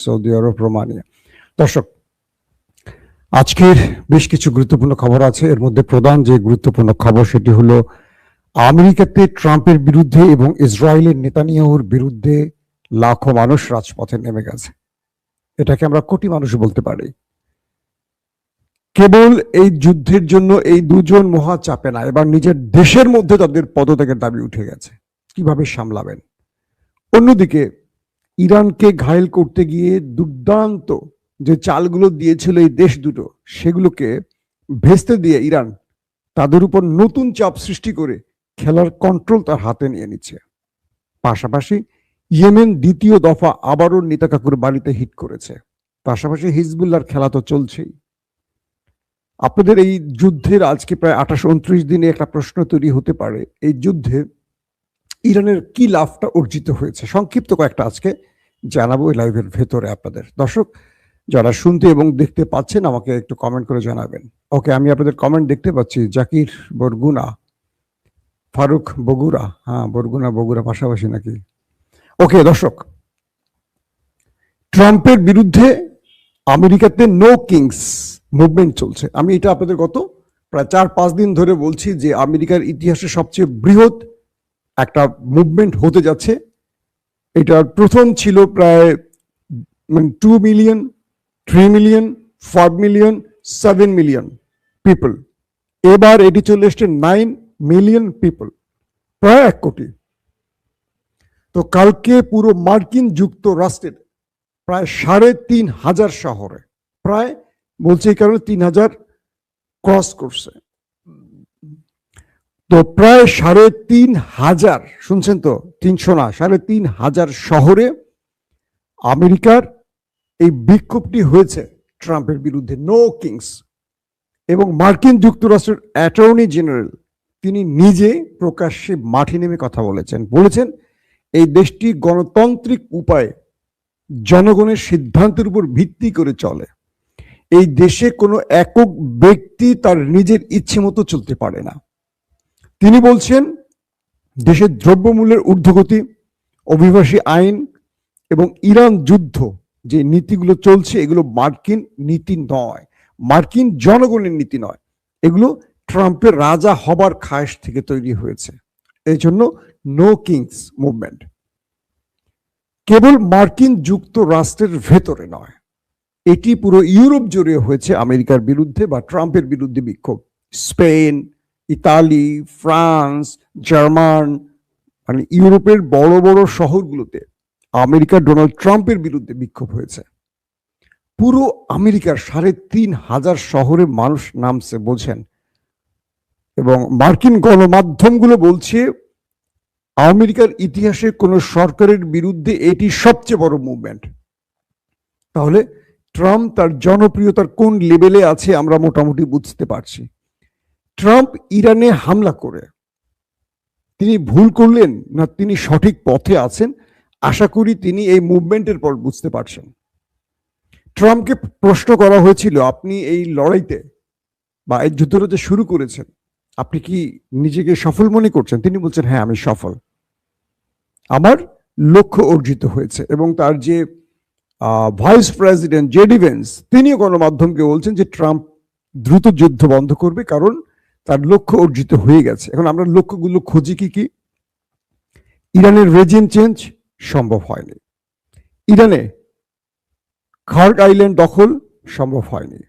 Saudi আরব, Romania. দর্শক, আজকের বেশ কিছু গুরুত্বপূর্ণ খবর আছে। এর মধ্যে প্রধান যে গুরুত্বপূর্ণ খবর সেটি হলো আমেরিকাতে ট্রাম্পের বিরুদ্ধে এবং ইসরায়েলের নেতানিয়াহুর বিরুদ্ধে লাখো মানুষ রাজপথে নেমে গেছে। এটাকে আমরা কোটি মানুষ বলতে পারি। কেবল এই যুদ্ধের জন্য এই দুজন মহা চাপে না, এবার নিজের দেশের মধ্যে তাদের পদত্যাগের দাবি উঠে গেছে। কিভাবে সামলাবেন? অন্যদিকে ইরানকে ঘায়েল করতে গিয়ে দুর্দান্ত যে চালগুলো দিয়েছিল এই দেশ দুটো, সেগুলোকে ভেস্তে দিয়ে ইরান তাদের উপর নতুন চাপ সৃষ্টি করে খেলার কন্ট্রোল তার হাতে নিয়ে নিচ্ছে। পাশাপাশি ইয়েমেন দ্বিতীয় দফা আবারও নেতাকাকুর বাড়িতে হিট করেছে। পাশাপাশি হিজবুল্লাহর খেলা তো চলছেই। আপনাদের এই যুদ্ধের আজকে প্রায় 28-29 দিনে একটা প্রশ্ন তৈরি হতে পারে, এই যুদ্ধে ইরানের কি লাভটা অর্জিত হয়েছে। সংক্ষিপ্ত কয়েকটা আজকে জানাবো এই লাইভের ভেতরে আপনাদের। দর্শক যারা শুনতে এবং দেখতে পাচ্ছেন আমাকে একটু কমেন্ট করে জানাবেন। ওকে, আমি আপনাদের কমেন্ট দেখতে পাচ্ছি। জাকির বরগুনা, ফারুক বগুড়া, হ্যাঁ বরগুনা বগুড়া পাশাপাশি নাকি? ওকে দর্শক, ট্রাম্পের বিরুদ্ধে আমেরিকাতে নো কিংস মুভমেন্ট চলছে। আমি এটা আপনাদের গত প্রায় 4-5 দিন ধরে বলছি যে আমেরিকার ইতিহাসে সবচেয়ে বৃহৎ একটা মুভমেন্ট হতে যাচ্ছে। এটার প্রথম ছিল প্রায় 2 million, 3 million, 5 million, 7 million people. এবার এটি চলে এসছে 9 মিলিয়ন পিপল, প্রায় 1 কোটি। তো কালকে পুরো মার্কিন যুক্তরাষ্ট্রের প্রায় 3,500 শহরে, প্রায় বলছে এই কারণে 3,000 ক্রস করছে, তো প্রায় 3,500, শুনছেন তো, 300 না, 3,500 শহরে আমেরিকার এই বিক্ষোভটি হয়েছে ট্রাম্পের বিরুদ্ধে, নো কিংস। এবং মার্কিন যুক্তরাষ্ট্রের অ্যাটর্নি জেনারেল তিনি নিজে প্রকাশ্যে মাঠে নেমে কথা বলেছেন এই দেশটি গণতান্ত্রিক উপায়ে জনগণের সিদ্ধান্তের উপর ভিত্তি করে চলে। এই দেশে কোনো একক ব্যক্তি তার নিজের ইচ্ছে মতো চলতে পারে না। তিনি বলছেন দেশের দ্রব্যমূল্যের ঊর্ধ্বগতি, অভিবাসী আইন এবং ইরান যুদ্ধ যে নীতিগুলো চলছে এগুলো মার্কিন নীতি নয়, মার্কিন জনগণের নীতি নয়, এগুলো ট্রাম্পের রাজা হবার খায়েশ থেকে তৈরি হয়েছে। এই জন্য নো কিংস মুভমেন্ট। কেবল মার্কিন যুক্তরাষ্ট্রের ভেতরে নয়, এটি পুরো ইউরোপ জুড়ে হয়েছে আমেরিকার বিরুদ্ধে বা ট্রাম্পের বিরুদ্ধে বিক্ষোভ। স্পেন, ইতালি, ফ্রান্স, জার্মান, মানে ইউরোপের বড় বড় শহরগুলোতে আমেরিকার ডোনাল্ড ট্রাম্পের বিরুদ্ধে বিক্ষোভ হয়েছে। পুরো আমেরিকার 3,500 শহরে মানুষ নামছে, বলছেন। এবং মার্কিন গণমাধ্যমগুলো বলছে আমেরিকার ইতিহাসে কোন সরকারের বিরুদ্ধে এটি সবচেয়ে বড় মুভমেন্ট। তাহলে ট্রাম্প তার জনপ্রিয়তার কোন লেভেলে আছে আমরা মোটামুটি বুঝতে পারছি। ট্রাম্প ইরানে হামলা করে তিনি ভুল করলেন না তিনি সঠিক পথে আছেন, আশা করি তিনি এই মুভমেন্টের পর বুঝতে পারছেন। ট্রাম্পকে প্রশ্ন করা হয়েছিল, আপনি এই লড়াইতে বা এই যুদ্ধটা যে শুরু করেছেন আপনি কি নিজেকে সফল মনে করছেন? তিনি বলছেন হ্যাঁ আমি সফল, আমার লক্ষ্য অর্জিত হয়েছে। এবং তার যে ভাইস প্রেসিডেন্ট জেডি ভেন্স তিনিও গণমাধ্যমকে বলছেন যে ট্রাম্প দ্রুত যুদ্ধ বন্ধ করবে, কারণ তার লক্ষ্য অর্জিত হয়ে গেছে। এখন আমরা লক্ষ্যগুলো খুঁজি কি কি? ইরানের রেজিম চেঞ্জ সম্ভব হয়নি, ইরানে খার্গ আইল্যান্ড দখল সম্ভব হয়নি,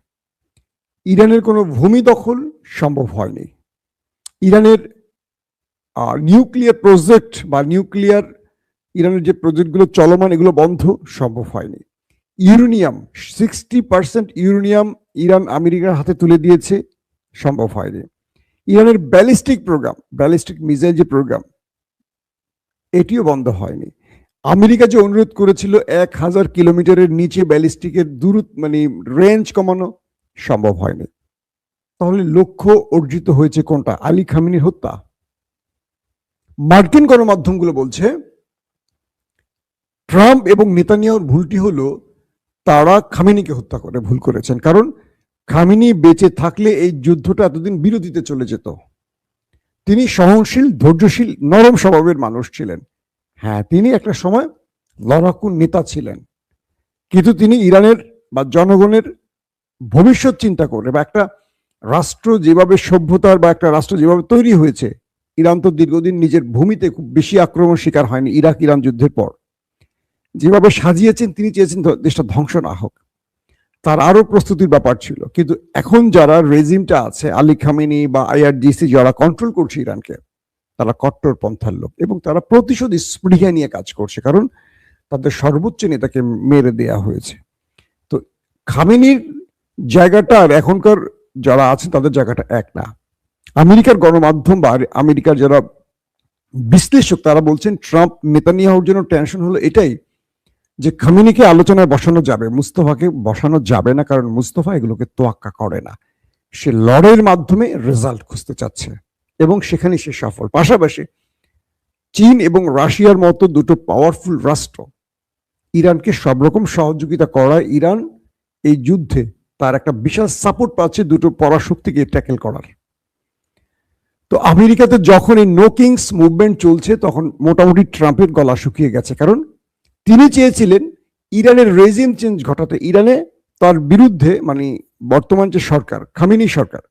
ইরানের কোনো ভূমি দখল সম্ভব হয়নি, ইরানের নিউক্লিয়ার প্রজেক্ট বা নিউক্লিয়ার ইরানের যে প্রজেক্টগুলো চলমান এগুলো বন্ধ সম্ভব হয়নি। ইউরেনিয়াম 60% ইউরেনিয়াম ইরান আমেরিকার হাতে তুলে দিয়েছে, সম্ভব হয়নি। ইরানের ব্যালিস্টিক প্রোগ্রাম, ব্যালিস্টিক মিসাইল যে প্রোগ্রাম, এটিও বন্ধ হয়নি। আমেরিকা যে অনুরোধ করেছিল 1,000 কিলোমিটারের নিচে ব্যালিস্টিকের দূরত্ব মানে রেঞ্জ কমানো, সম্ভব হয়নি। তাহলে লক্ষ্য অর্জিত হয়েছে কোনটা? আলী খামেনির হত্যা। মার্কিন গণমাধ্যমগুলো বলছে ট্রাম্প এবং নেতানিয়াহুর ভুলটি হলো তারা খামেনিকে হত্যা করে ভুল করেছেন, কারণ খামেনি বেঁচে থাকলে এই যুদ্ধটা এতদিন বিরতিতে চলে যেত। তিনি সহনশীল, ধৈর্যশীল, নরম স্বভাবের মানুষ ছিলেন। হ্যাঁ, তিনি একটা সময় লড়াকু নেতা ছিলেন, কিন্তু তিনি ইরানের বা জনগণের ভবিষ্যৎ চিন্তা করে, বা একটা রাষ্ট্র যেভাবে সভ্যতার বা একটা রাষ্ট্র যেভাবে তৈরি হয়েছে, ইরান তো দীর্ঘদিন নিজের ভূমিতে খুব বেশি আক্রমণ শিকার হয়নি ইরাক ইরান যুদ্ধের পর, যেভাবে সাজিয়েছেন তিনি চেয়েছেন দেশটা ধ্বংস না হোক, তার আরো প্রস্তুতির ব্যাপার ছিল। কিন্তু এখন যারা রেজিমটা আছে, আলী খামেনি বা আইআরজিসি যারা কন্ট্রোল করছে ইরানকে, তারা কট্টর পন্থার লোক এবং তারা প্রতিশোধ স্পৃহা নিয়ে কাজ করছে, কারণ তাদের সর্বোচ্চ নেতাকে মেরে দেয়া হয়েছে। তো খামেনির জায়গাটা আর এখনকার যারা আছেন তাদের জায়গাটা এক না। আমেরিকার গণমাধ্যম বা আমেরিকার যারা বিশ্লেষক তারা বলছেন ট্রাম্প নেতানিয়াহুর জন্য টেনশন হলো এটাই যে খামেনিকে আলোচনায় বসানো যাবে, মুস্তফাকে বসানো যাবে না, কারণ মুস্তফা এগুলোকে তোয়াক্কা করে না। সে লড়াইয়ের মাধ্যমে রেজাল্ট খুঁজতে চাচ্ছে এবং সেখানে সে সফল। পাশাপাশি চীন এবং রাশিয়ার মতো দুটো পাওয়ারফুল রাষ্ট্র ইরানকে সব রকম সহযোগিতা করায় ইরান এই যুদ্ধে তার একটা বিশাল সাপোর্ট পাচ্ছে দুটো পরাশক্তিকে ট্যাকেল করার। তো আমেরিকাতে যখন এই নো কিংস মুভমেন্ট চলছে তখন মোটামুটি ট্রাম্পের গলা শুকিয়ে গেছে, কারণ তিনি চেয়েছিলেন ইরানের রেজিম চেঞ্জ ঘটাতে। ইরানে তার বিরুদ্ধে, মানে বর্তমান যে সরকার খামেনি সরকার,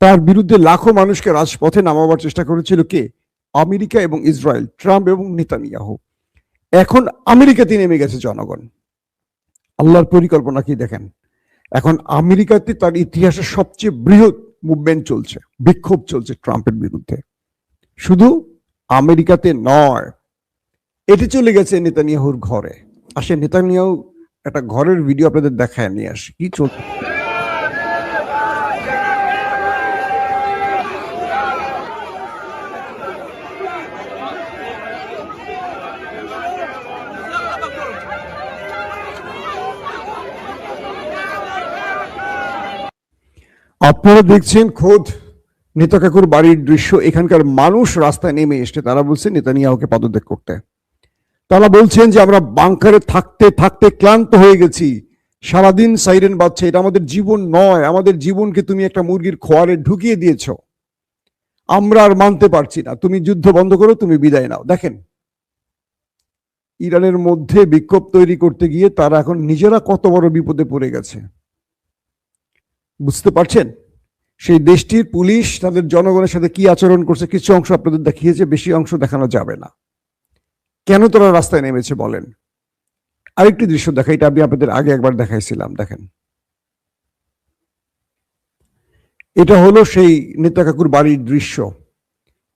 তার বিরুদ্ধে লাখো মানুষকে রাজপথে নামাবার চেষ্টা করেছিল কে? আমেরিকা এবং ইসরায়েল, ট্রাম্প এবং নেতানিয়াহু। এখন আমেরিকাতে নেমে গেছে জনগণ। আল্লাহর পরিকল্পনা কি দেখেন, এখন আমেরিকাতে তার ইতিহাসের সবচেয়ে বৃহৎ মুভমেন্ট চলছে, বিক্ষোভ চলছে ট্রাম্পের বিরুদ্ধে। শুধু আমেরিকাতে নয়, এটি চলে গেছে নেতানিয়াহুর ঘরে। আসে নেতানিয়াহু একটা ঘরের ভিডিও আপনাদের দেখায় নিয়ে আসে কি চলছে। আপনারা দেখছেন খোদ নেতা কাকুর বাড়ির দৃশ্য। এখানকার মানুষ রাস্তায় নেমে এসছে, তারা বলছে নেতানিয়াহুকে পদত্যাগ করতে। তারা বলছেন যে আমরা বাংকারে থাকতে থাকতে ক্লান্ত হয়ে গেছি, সারাদিন সাইরেন বাজছে, এটা আমাদের জীবন নয়, আমাদের জীবনকে তুমি একটা মুরগির খোয়ারে ঢুকিয়ে দিয়েছ, আমরা আর মানতে পারছি না, তুমি যুদ্ধ বন্ধ করো, তুমি বিদায় নাও। দেখেন ইরানের মধ্যে বিক্ষোভ তৈরি করতে গিয়ে তারা এখন নিজেরা কত বড় বিপদে পড়ে গেছে বুঝতে পারছেন। সেই দেশটির পুলিশ তাদের জনগণের সাথে কি আচরণ করছে কিছু অংশ আপনাদের দেখিয়েছে, বেশি অংশ দেখানো যাবে না। কেন তারা রাস্তায় নেমেছে বলেন? আরেকটি দৃশ্য দেখা, এটা আমি আপনাদের আগে একবার দেখাইছিলাম। দেখেন এটা হলো সেই নেতা কাকুর বাড়ির দৃশ্য।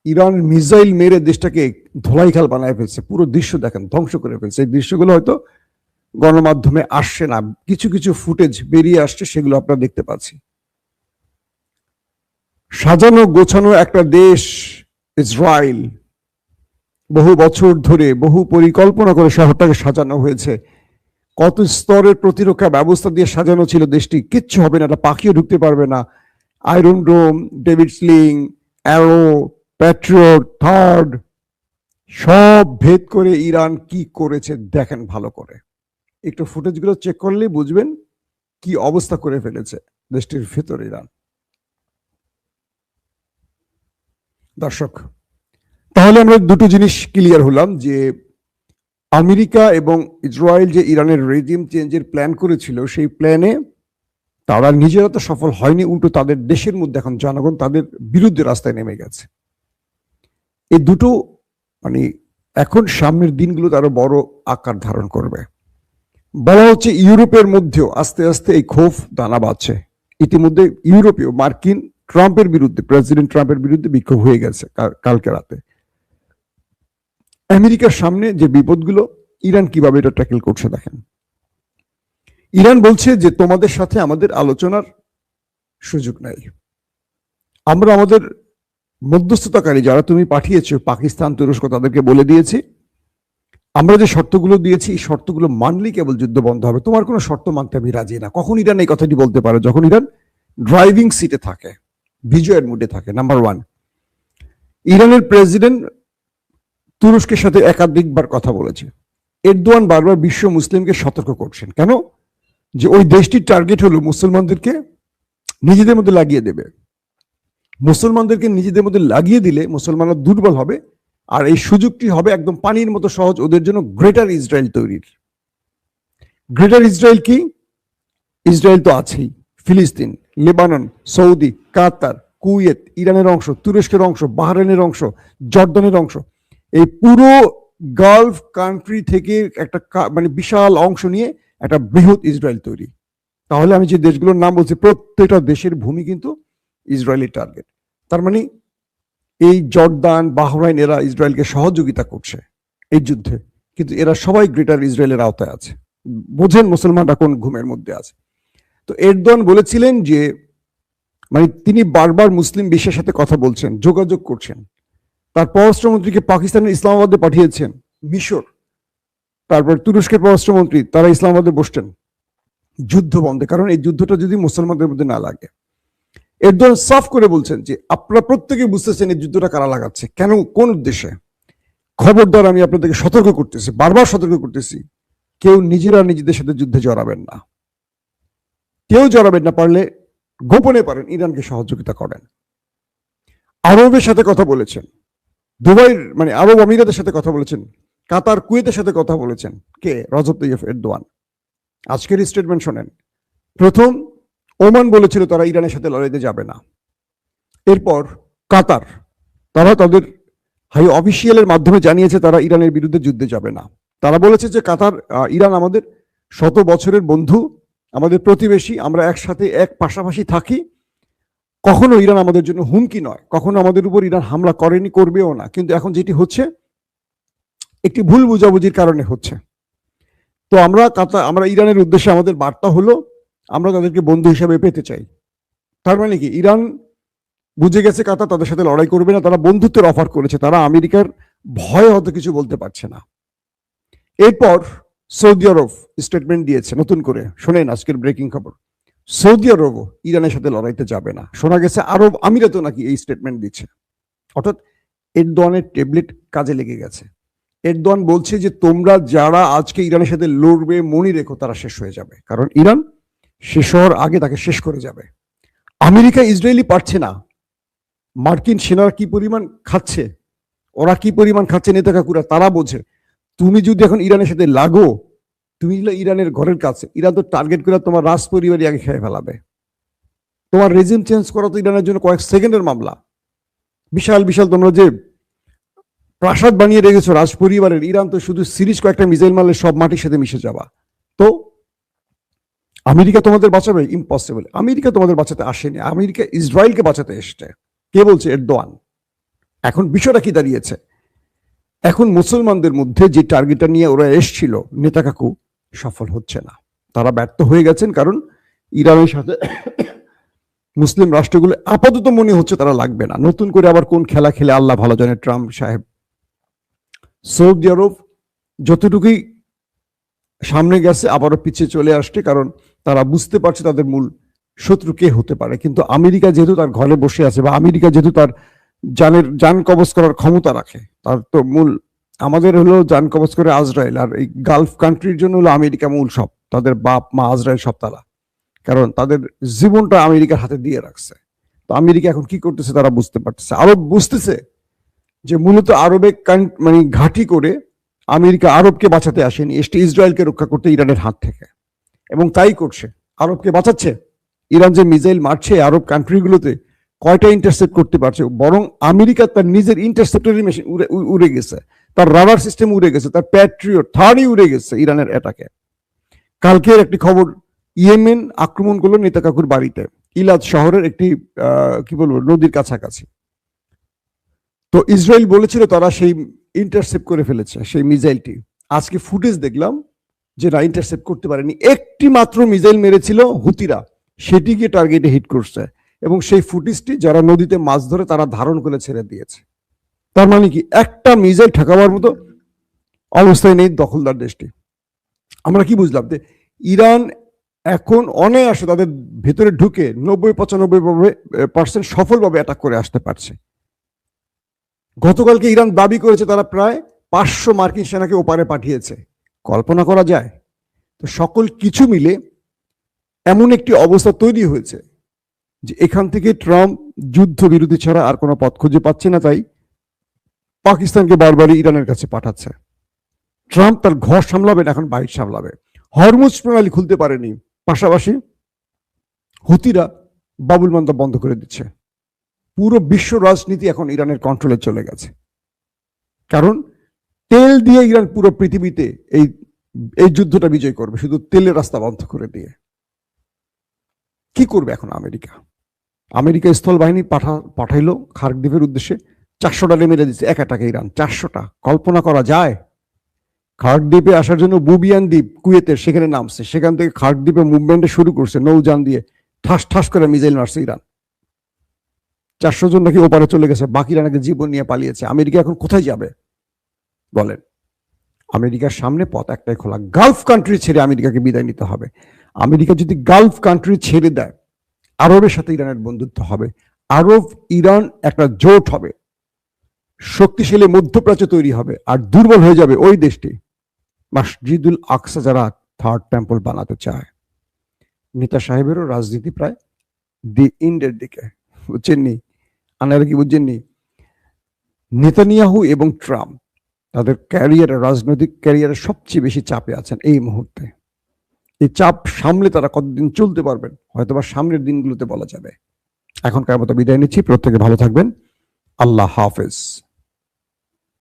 ইরান মিসাইল মেরে দেশটাকে ধোলাইখাল বানায় ফেলছে, পুরো দৃশ্য দেখেন, ধ্বংস করে ফেলছে। এই দৃশ্যগুলো হয়তো গণমাধ্যমে আসছে না, কিছু কিছু ফুটেজ বেরিয়ে আসছে, সেগুলো আপনারা দেখতে পাচ্ছি। সাজানো গোছানো একটা দেশ ইসরায়েল, বহু বছর ধরে বহু পরিকল্পনা করে শহরটাকে সাজানো হয়েছে, কত স্তরের প্রতিরক্ষা ব্যবস্থা দিয়ে সাজানো ছিল দেশটি। কিচ্ছু হবে না, একটা পাখিও ঢুকতে পারবে না। Iron Dome, David Sling, Arrow, Patriot, THAAD সব ভেদ করে ইরান কি করেছে দেখেন ভালো করে। একটু ফুটেজগুলো চেক করলে বুঝবেন কি অবস্থা করে ফেলেছে দেশটির ভেতর ইরান। দর্শক, তাহলে আমরা দুটো জিনিস ক্লিয়ার হলাম, যে আমেরিকা এবং ইসরায়েল যে ইরানের রেজিম চেঞ্জের প্ল্যান করেছিল, সেই প্ল্যানে তারা নিজেরা তো সফল হয়নি, উল্টো তাদের দেশের মধ্যে এখন জনগণ তাদের বিরুদ্ধে রাস্তায় নেমে গেছে। এই দুটো মানে এখন সামনের দিনগুলো আরো বড় আকার ধারণ করবে। বলা হচ্ছে ইউরোপের মধ্যেও আস্তে আস্তে এই ক্ষোভ দানা বাঁধছে। ইতিমধ্যে ইউরোপীয় মার্কিন ট্রাম্পের বিরুদ্ধে, প্রেসিডেন্ট ট্রাম্পের বিরুদ্ধে বিক্ষোভ হয়ে গেছে কালকে রাতে। আমেরিকার সামনে যে বিপদগুলো, ইরান কিভাবে এটা ট্যাকেল করছে দেখেন। ইরান বলছে যে তোমাদের সাথে আমাদের আলোচনার সুযোগ নাই, আমরা আমাদের মধ্যস্থতাকারী যারা তুমি পাঠিয়েছো পাকিস্তান, তুরস্ক, তাদেরকে বলে দিয়েছি আমরা যে শর্তগুলো দিয়েছি এই শর্তগুলো মানলেই কেবল যুদ্ধ বন্ধ হবে, তোমার কোনো শর্ত মানতে আমি রাজি না। কখন ইরান এই কথাটি বলতে পারে? যখন ইরান ড্রাইভিং সিটে থাকে, বিজয়ের মুডে থাকে। নাম্বার ওয়ান, ইরানের প্রেসিডেন্ট তুরস্কের সাথে একাধিকবার কথা বলেছে। এরদোয়ান বারবার বিশ্ব মুসলিমকে সতর্ক করছেন, কেন? যে ওই দেশটির টার্গেট হলো মুসলমানদেরকে নিজেদের মধ্যে লাগিয়ে দেবে। মুসলমানদেরকে নিজেদের মধ্যে লাগিয়ে দিলে মুসলমানরা দুর্বল হবে, আর এই সুযোগটি হবে একদম পানির মতো সহজ ওদের জন্য গ্রেটার ইসরায়েল তৈরির। গ্রেটার ইসরায়েল কি? ইসরায়েল তো আছেই, ফিলিস্তিন, লেবানন, সৌদি, কাতার, কুয়েত, ইরানের অংশ, তুরস্কের অংশ, বাহরাইনের অংশ, জর্ডানের অংশ, এই পুরো গালফ কান্ট্রি থেকে একটা মানে বিশাল অংশ নিয়ে একটা বৃহৎ ইসরায়েল তৈরি। তাহলে আমি যে দেশগুলোর নাম বলছি প্রত্যেকটা দেশের ভূমি কিন্তু ইসরায়েলের টার্গেট। তার মানে এই জর্দান, বাহরাইন এরা ইসরায়েলকে সহযোগিতা করছে এই যুদ্ধে, কিন্তু এরা সবাই গ্রেটার ইসরায়েলের আওতায় আছে। বোঝেন মুসলমানরা কোন ঘুমের মধ্যে আছে। তো এরদোয়ান বলেছিলেন যে মানে তিনি বারবার মুসলিম বিশ্বের সাথে কথা বলছেন, যোগাযোগ করছেন। তার পররাষ্ট্রমন্ত্রীকে পাকিস্তানের ইসলামাবাদে পাঠিয়েছেন, মিশর, তারপর তুরস্কের পররাষ্ট্রমন্ত্রী, তারা ইসলামাবাদে বসছেন যুদ্ধ বন্ধে, কারণ এই যুদ্ধটা যদি মুসলমানদের মধ্যে না লাগে। এরদোয়ান সাফ করে বলছেন যে আপনারা প্রত্যেকে বুঝতেছেন এই যুদ্ধটা কারা লাগাচ্ছে, কেন, কোন উদ্দেশ্যে। খবরদার আমি আপনাদেরকে সতর্ক করতেছি, বারবার সতর্ক করতেছি, কেউ নিজেরা নিজেদের সাথে যুদ্ধে জড়াবেন না, কেউ জড়াবেন না, পারলে গোপনে পারেন ইরানকে সহযোগিতা করেন। আরবের সাথে কথা বলেছেন, দুবাইয়ের মানে আরব আমিরাতের সাথে কথা বলেছেন, কাতার, কুয়েতের সাথে কথা বলেছেন। কে? রজব তাইয়্যিব এরদোয়ান। আজকের স্টেটমেন্ট শোনেন। প্রথম ওমান বলেছিল তারা ইরানের সাথে লড়াইতে যাবে না। এরপর কাতার, তারা তাদের হাই অফিসিয়ালের মাধ্যমে জানিয়েছে তারা ইরানের বিরুদ্ধে যুদ্ধে যাবে না। তারা বলেছে যে কাতার, ইরান আমাদের শত বছরের বন্ধু, আমাদের প্রতিবেশী, আমরা একসাথে এক পাশাপাশি থাকি, কখনো ইরান আমাদের জন্য হুমকি নয়, কখনো আমাদের উপর ইরান হামলা করেনি, করবেও না। কিন্তু এখন যেটি হচ্ছে একটি ভুল বুঝাবুঝির কারণে হচ্ছে। তো আমরা ইরানের উদ্দেশ্যে আমাদের বার্তা হলো আমরা তাদেরকে বন্ধু হিসেবে পেতে চাই। তার মানে কি ইরান বুঝে গেছে কাতার তাদের সাথে লড়াই করবে না, তারা বন্ধুত্বের অফার করেছে, তারা আমেরিকার ভয়ে হয়তো কিছু বলতে পারছে না। এরপর সৌদি আরব স্টেটমেন্ট দিয়েছে নতুন করে, শোনেন আজকের ব্রেকিং খবর। সৌদি আরবও ইরানের সাথে লড়াইতে যাবে না। শোনা গেছে আরব আমিরাতও নাকি এই স্টেটমেন্ট দিচ্ছে। অর্থাৎ এরদোয়ানের ট্যাবলেট কাজে লেগে গেছে। এরদোয়ান বলছে যে তোমরা যারা আজকে ইরানের সাথে লড়বে মনে রেখো তারা শেষ হয়ে যাবে, কারণ ইরান শেষ হওয়ার আগে তাকে শেষ করে যাবে। আমেরিকা ইসরায়েলি পারছে না, মার্কিন সেনারা কি পরিমাণ খাচ্ছে, ওরা কি পরিমাণ খাচ্ছে নেতা কাকুরা তারা বোঝে। তুমি যদি এখন ইরানের সাথে লাগো, তুমি ইরানের ঘরের কাছে, ইরান তো টার্গেট করে তোমার রাজ পরিবারই আগে খেয়ে ফেলাবে। তোমার রেজিম চেঞ্জ করা তো ইরানের জন্য কয়েক সেকেন্ডের মামলা। বিশাল বিশাল তোমরা যে প্রাসাদ বানিয়ে রেখেছো রাজ পরিবারের, ইরান তো শুধু সিরিজ কয়েকটা মিসাইল মারলে সব মাটির সাথে মিশে যাবা। তো আমেরিকা তোমাদের বাঁচাবে? ইম্পসিবল। আমেরিকা তোমাদের বাঁচাতে আসেনি, আমেরিকা ইসরায়েলকে বাঁচাতে এসছে। কে বলছে? এরদোয়ান। এখন বিষয়টা কি দাঁড়িয়েছে, এখন মুসলমানদের মধ্যে যে টার্গেটটা নিয়ে ওরা এসছিল নেতা কাকু সফল হচ্ছে না, তারা ব্যর্থ হয়ে গেছেন। কারণ ইরানের সাথে মুসলিম রাষ্ট্রগুলো আপাতত মনে হচ্ছে তারা লাগবে না। নতুন করে আবার কোন খেলা খেলে আল্লাহ ভালো জানে ট্রাম্প সাহেব। সৌদি আরব যতটুকুই সামনে গেছে আবারও পিছিয়ে চলে আসছে, কারণ তারা বুঝতে পারছে তাদের মূল শত্রু কে হতে পারে। কিন্তু আমেরিকা যেহেতু তার ঘরে বসে আছে, বা আমেরিকা যেহেতু তার জান কবজ করার ক্ষমতা রাখে, তার তো মূল, আমাদের হলো জান কবজ করে আজরায়েল, আর এই গালফ কান্ট্রির জন্য হলো আমেরিকা মূল সব, তাদের বাপ মা আজরায়েল সব তারা, কারণ তাদের জীবনটা আমেরিকার হাতে দিয়ে রাখছে। তো আমেরিকা এখন কি করতেছে তারা বুঝতে পারতেছে, আরব বুঝতেছে যে মূলত আরবে মানে ঘাঁটি করে আমেরিকা আরবকে বাঁচাতে আসেনি, এসটি ইসরায়েলকে রক্ষা করতে ইরানের হাত থেকে, এবং তাই করছে, আরবকে বাঁচাচ্ছে। ইরান যে মিসাইল মারছে আরব কান্ট্রিগুলোতে, কয়টা ইন্টারসেপ্ট করতে পারছে, বরং আমেরিকা তার নিজের ইন্টারসেপ্টরি মেশিন উড়ে গেছে, তার রাডার সিস্টেম উড়ে গেছে, তার প্যাট্রিয়ট থার্ডই উড়ে গেছে ইরানের অ্যাটাকে। কালকের একটি খবর, ইয়েমেন আক্রমণ করলো নেতা কাকুর বাড়িতে, ইলাদ শহরের একটি কি বলবো নদীর কাছাকাছি। তো ইসরায়েল বলেছিল তারা সেই ইন্টারসেপ্ট করে ফেলেছে সেই মিসাইলটি। আজকে ফুটেজ দেখলাম যে না, ইন্টারসেপ্ট করতে পারেনি, একটি মাত্র মিসাইল মেরেছিল হুতিরা, সেটিকে টার্গেটে হিট করছে, এবং সেই ফুটেজটি যারা নদীতে মাছ ধরে তারা ধারণ করে ছেড়ে দিয়েছে। তার মানে কি, একটা মিসাইল ঠেকাবার মতো অবস্থায় নেই দখলদার দেশটি। আমরা কি বুঝলাম যে ইরান এখন অনায়াসে তাদের ভেতরে ঢুকে 90-95% সফলভাবে অ্যাটাক করে আসতে পারছে। গতকালকে ইরান দাবি করেছে তারা প্রায় 500 মার্কিন সেনাকে ওপারে পাঠিয়েছে। কল্পনা করা যায়? তো সকল কিছু মিলে এমন একটি অবস্থা তৈরি হয়েছে যে এখান থেকে ট্রাম্প যুদ্ধ বিরতি ছাড়া আর কোনো পথ খুঁজে পাচ্ছে না, তাই পাকিস্তানকে বারবারই ইরানের কাছে পাঠাচ্ছে। ট্রাম্প তার ঘর সামলাবে না, এখন বাইরে সামলাবে। হরমুজ প্রণালী খুলতে পারেনি, পাশাপাশি হুতিরা বাবুল মান্দা বন্ধ করে দিচ্ছে। পুরো বিশ্ব রাজনীতি এখন ইরানের কন্ট্রোলে চলে গেছে, কারণ তেল দিয়ে ইরান পুরো পৃথিবীতে এই এই যুদ্ধটা বিজয় করবে, শুধু তেলের রাস্তা বন্ধ করে দিয়ে। কি করবে এখন আমেরিকা? আমেরিকা স্থল বাহিনী পাঠাইলো খার্কিভের উদ্দেশ্যে, 400টা মেরে দিচ্ছে এক এটাকে ইরান। 400টা কল্পনা করা যায়? খার্কিভে আসার জন্য বুবিয়ান দ্বীপ কুয়েতের সেখানে নামছে, সেখান থেকে খার্কিভে মুভমেন্টে শুরু করছে নৌযান দিয়ে, ঠাস ঠাস করে মিসাইল মারছে ইরান। 400 জন নাকি ওপারে চলে গেছে, বাকিরা নাকি জীবন নিয়ে পালিয়েছে। আমেরিকা এখন কোথায় যাবে বলেন? আমেরিকার সামনে পথ একটাই খোলা, গালফ কান্ট্রি ছেড়ে আমেরিকাকে বিদায় নিতে হবে। আমেরিকা যদি গালফ কান্ট্রি ছেড়ে দেয়, আরবের সাথে ইরানের বন্ধুত্ব হবে, আরব ইরান একটা জোট হবে, শক্তিশালী মধ্যপ্রাচ্য তৈরি হবে, আর দুর্বল হয়ে যাবে ওই দেশটি মসজিদুল আকসা যারা থার্ড টেম্পল বানাতে চায়। নেতা সাহেবেরও রাজনীতি প্রায় দি এন্ডের দিকে, বুঝছেননি? আপনারা কি বুঝছেননি? নেতানিয়াহু এবং ট্রাম্প তাদের ক্যারিয়ারে, রাজনৈতিক ক্যারিয়ারে সবচেয়ে বেশি চাপে আছেন এই মুহূর্তে। এই চাপ সামলে তারা কতদিন চলতে পারবেন হয়তোবা সামনের দিনগুলোতে বলা যাবে। এখনকার মতো বিদায় নিচ্ছি, প্রত্যেকে ভালো থাকবেন, আল্লাহ হাফেজ।